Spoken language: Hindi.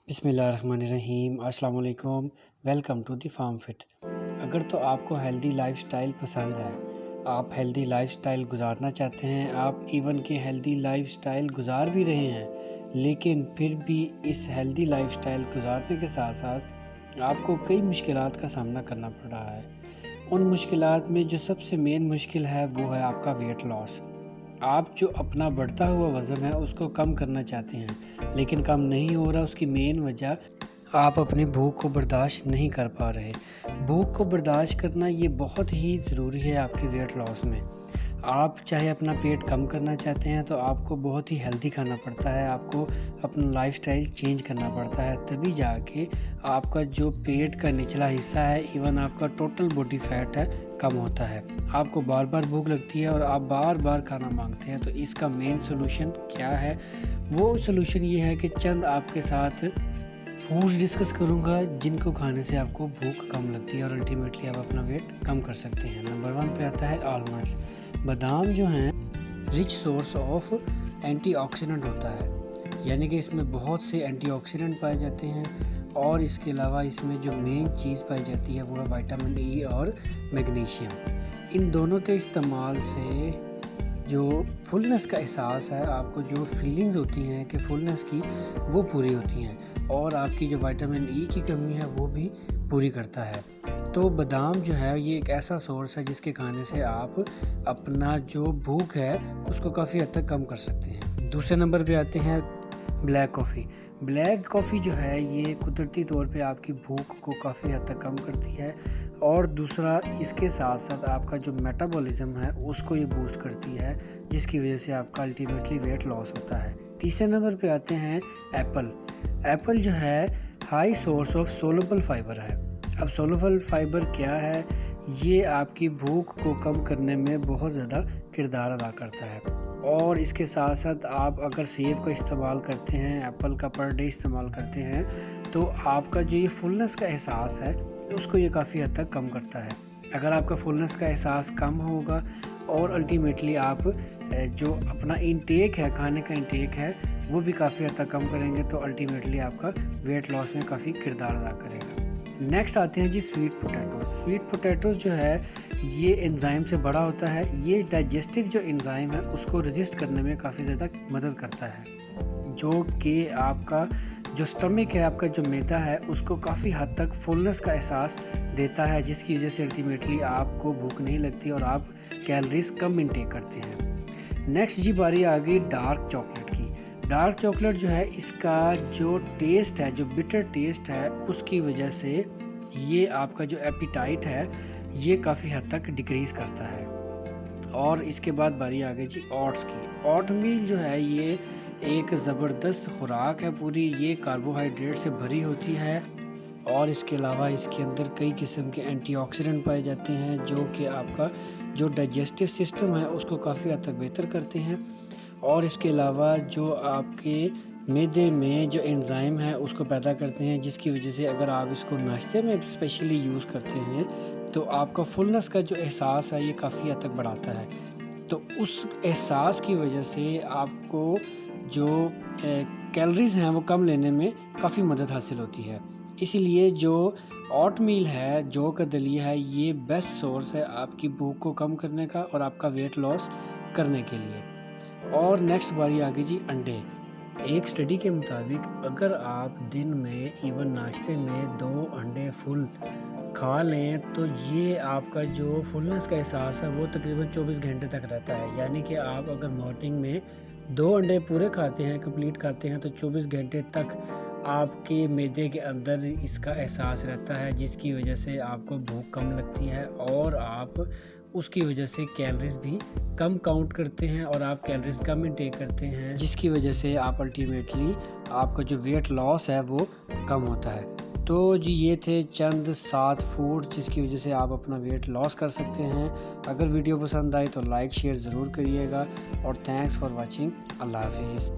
बिस्मिल्लाहिर्रहमानिर्रहीम अस्सलाम वालेकुम। Welcome to the farm fit. अगर तो आपको हेल्दी लाइफस्टाइल पसंद है, आप हेल्दी लाइफस्टाइल गुजारना चाहते हैं, आप इवन के हेल्दी लाइफस्टाइल गुजार भी रहे हैं, लेकिन फिर भी इस हेल्दी लाइफस्टाइल गुजारने के साथ साथ आपको कई मुश्किलात का सामना करना पड़ रहा है। उन मुश्किलात में जो सबसे मेन मुश्किल है वो है आपका वेट लॉस। आप जो अपना बढ़ता हुआ वज़न है उसको कम करना चाहते हैं, लेकिन कम नहीं हो रहा। उसकी मेन वजह आप अपनी भूख को बर्दाश्त नहीं कर पा रहे। भूख को बर्दाश्त करना ये बहुत ही ज़रूरी है आपके वेट लॉस में। आप चाहे अपना पेट कम करना चाहते हैं तो आपको बहुत ही हेल्दी खाना पड़ता है, आपको अपना लाइफस्टाइल चेंज करना पड़ता है, तभी जाके आपका जो पेट का निचला हिस्सा है, इवन आपका टोटल बॉडी फैट है, कम होता है। आपको बार बार भूख लगती है और आप बार बार खाना मांगते हैं। तो इसका मेन सोल्यूशन क्या है? वो सोल्यूशन ये है कि चंद आपके साथ फूड्स डिस्कस करूंगा जिनको खाने से आपको भूख कम लगती है और अल्टीमेटली आप अपना वेट कम कर सकते हैं। नंबर 1 पे आता है आलमंड्स। बादाम जो हैं रिच सोर्स ऑफ एंटीऑक्सीडेंट होता है, यानी कि इसमें बहुत से एंटीऑक्सीडेंट पाए जाते हैं। और इसके अलावा इसमें जो मेन चीज़ पाई जाती है वो है विटामिन ई और मैग्नीशियम। इन दोनों के इस्तेमाल से जो फुलनेस का एहसास है, आपको जो फीलिंग्स होती हैं कि फुलनेस की, वो पूरी होती हैं और आपकी जो विटामिन ई की कमी है वो भी पूरी करता है। तो बादाम जो है ये एक ऐसा सोर्स है जिसके खाने से आप अपना जो भूख है उसको काफ़ी हद तक कम कर सकते हैं। दूसरे नंबर पे आते हैं ब्लैक कॉफ़ी। ब्लैक कॉफ़ी जो है ये कुदरती तौर पे आपकी भूख को काफ़ी हद तक कम करती है और दूसरा इसके साथ साथ आपका जो मेटाबॉलिज्म है उसको ये बूस्ट करती है, जिसकी वजह से आपका अल्टीमेटली वेट लॉस होता है। तीसरे नंबर पे आते हैं एप्पल। एप्पल जो है high source of soluble fibre है। अब सोलुबल फाइबर क्या है? ये आपकी भूख को कम करने में बहुत ज़्यादा किरदार अदा करता है। और इसके साथ साथ आप अगर सेब का इस्तेमाल करते हैं, एप्पल का पर डे इस्तेमाल करते हैं, तो आपका जो ये फुलनेस का एहसास है उसको ये काफ़ी हद तक कम करता है। अगर आपका फुलनेस का एहसास कम होगा और अल्टीमेटली आप जो अपना इंटेक है, खाने का इंटेक है, वो भी काफ़ी हद तक कम करेंगे, तो अल्टीमेटली आपका वेट लॉस में काफ़ी किरदार अदा करेगा। नेक्स्ट आते हैं जी स्वीट पोटैटोज। स्वीट पोटैटोज जो है ये एंजाइम से बड़ा होता है। ये डाइजेस्टिव जो एंजाइम है उसको रजिस्ट करने में काफ़ी ज़्यादा मदद करता है, जो कि आपका जो स्टमक है, आपका जो मैदा है, उसको काफ़ी हद तक फुलनेस का एहसास देता है, जिसकी वजह से अल्टीमेटली आपको भूख नहीं लगती और आप कैलोरीज कम इंटेक करते हैं। नेक्स्ट जी बारी आ गई डार्क चॉकलेट की। डार्क चॉकलेट जो है इसका जो टेस्ट है, जो बिटर टेस्ट है, उसकी वजह से ये आपका जो एपिटाइट है ये काफ़ी हद तक डिक्रीज़ करता है। और इसके बाद बारी आ गई जी ओट्स की। ओट मील जो है ये एक ज़बरदस्त खुराक है पूरी। ये कार्बोहाइड्रेट से भरी होती है और इसके अलावा इसके अंदर कई किस्म के एंटीऑक्सीडेंट पाए जाते हैं, जो कि आपका जो डाइजेस्टिव सिस्टम है उसको काफ़ी हद तक बेहतर करते हैं। और इसके अलावा जो आपके मैदे में जो एंजाइम है उसको पैदा करते हैं, जिसकी वजह से अगर आप इसको नाश्ते में स्पेशली यूज़ करते हैं तो आपका फुलनेस का जो एहसास है ये काफ़ी हद तक बढ़ाता है। तो उस एहसास की वजह से आपको जो कैलोरीज़ हैं वो कम लेने में काफ़ी मदद हासिल होती है। इसीलिए जो ओट मील है, जौ का दलिया है, ये बेस्ट सोर्स है आपकी भूख को कम करने का और आपका वेट लॉस करने के लिए। और नेक्स्ट बारी आ गई जी अंडे। एक स्टडी के मुताबिक अगर आप दिन में इवन नाश्ते में 2 अंडे फुल खा लें तो ये आपका जो फुलनेस का एहसास है वो तकरीबन 24 घंटे तक रहता है। यानी कि आप अगर मॉर्निंग में 2 अंडे पूरे खाते हैं, कंप्लीट खाते हैं, तो 24 घंटे तक आपके मैदे के अंदर इसका एहसास रहता है, जिसकी वजह से आपको भूख कम लगती है और आप उसकी वजह से कैलोरीज भी कम काउंट करते हैं और आप कैलोरीज कम इंटेक करते हैं, जिसकी वजह से आप अल्टीमेटली आपका जो वेट लॉस है वो कम होता है। तो जी ये थे चंद 7 फूड जिसकी वजह से आप अपना वेट लॉस कर सकते हैं। अगर वीडियो पसंद आए तो लाइक शेयर ज़रूर करिएगा और थैंक्स फॉर वॉचिंग। अल्लाह हाफिज़।